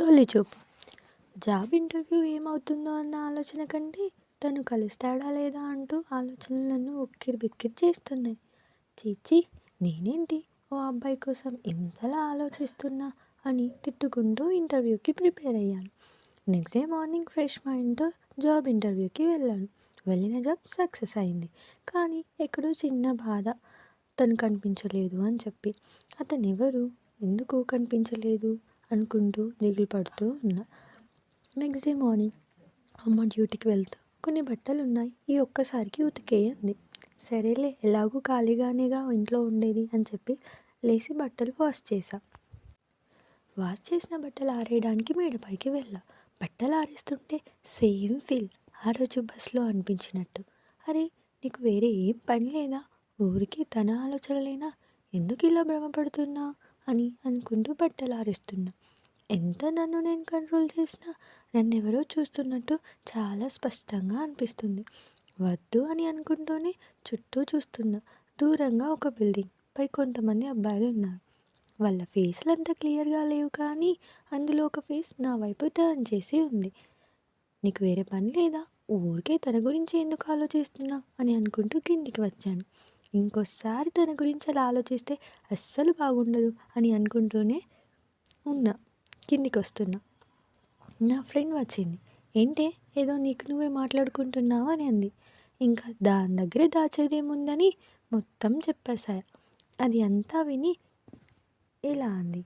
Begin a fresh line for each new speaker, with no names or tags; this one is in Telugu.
తొలి చూపు. జాబ్ ఇంటర్వ్యూ ఏమవుతుందో అన్న ఆలోచన కంటే తను కలుస్తాడా లేదా అంటూ ఆలోచనలు నన్ను ఉక్కిరిబిక్కిరి చేస్తున్నాయి. చీచీ, నేనేంటి ఓ అబ్బాయి కోసం ఇంతలా ఆలోచిస్తున్నా అని తిట్టుకుంటూ ఇంటర్వ్యూకి ప్రిపేర్ అయ్యాను. నెక్స్ట్ డే మార్నింగ్ ఫ్రెష్ మైండ్తో జాబ్ ఇంటర్వ్యూకి వెళ్ళాను. వెళ్ళిన జాబ్ సక్సెస్ అయింది. కానీ ఎక్కడో చిన్న బాధ, తను కనిపించలేదు అని చెప్పి. అతను ఎవరు, ఎందుకు కనిపించలేదు అనుకుంటూ దిగులు పడుతూ ఉన్నా. నెక్స్ట్ డే మార్నింగ్ అమ్మ డ్యూటీకి వెళ్తూ కొన్ని బట్టలు ఉన్నాయి, ఈ ఒక్కసారికి ఉతికేయి అంది. సరేలే, ఎలాగూ ఖాళీగానేగా ఇంట్లో ఉండేది అని చెప్పి లేచి బట్టలు వాష్ చేశా. వాష్ చేసిన బట్టలు ఆరేయడానికి మేడపైకి వెళ్ళా. బట్టలు ఆరేస్తుంటే సేమ్ ఫీల్ ఆ రోజు బస్లో అనిపించినట్టు. అరే, నీకు వేరే ఏం పని లేదా, ఊరికి తన ఆలోచనలేనా, ఎందుకు ఇలా భ్రమపడుతున్నా అని అనుకుంటూ బట్టలు ఆరేస్తున్నా. ఎంత నన్ను నేను కంట్రోల్ చేసినా నన్నెవరో చూస్తున్నట్టు చాలా స్పష్టంగా అనిపిస్తుంది. వద్దు అని అనుకుంటూనే చుట్టూ చూస్తున్నా. దూరంగా ఒక బిల్డింగ్ పై కొంతమంది అబ్బాయిలు ఉన్నారు. వాళ్ళ ఫేస్లు అంత క్లియర్గా లేవు, కానీ అందులో ఒక ఫేస్ నా వైపు టర్న్ చేసి ఉంది. నీకు వేరే పని లేదా, ఊరికే తన గురించి ఎందుకు ఆలోచిస్తున్నా అని అనుకుంటూ కిందికి వచ్చాను. ఇంకోసారి తన గురించి అలా ఆలోచిస్తే అస్సలు బాగుండదు అని అనుకుంటూనే ఉన్నా. కిందికి వస్తున్నా. నా ఫ్రెండ్ వచ్చింది. ఏంటే, ఏదో నీకు నువ్వే మాట్లాడుకుంటున్నావు అని అంది. ఇంకా దాని దగ్గరే దాచేదేముందని మొత్తం చెప్పేశా. అది అంతా విని ఇలా అంది.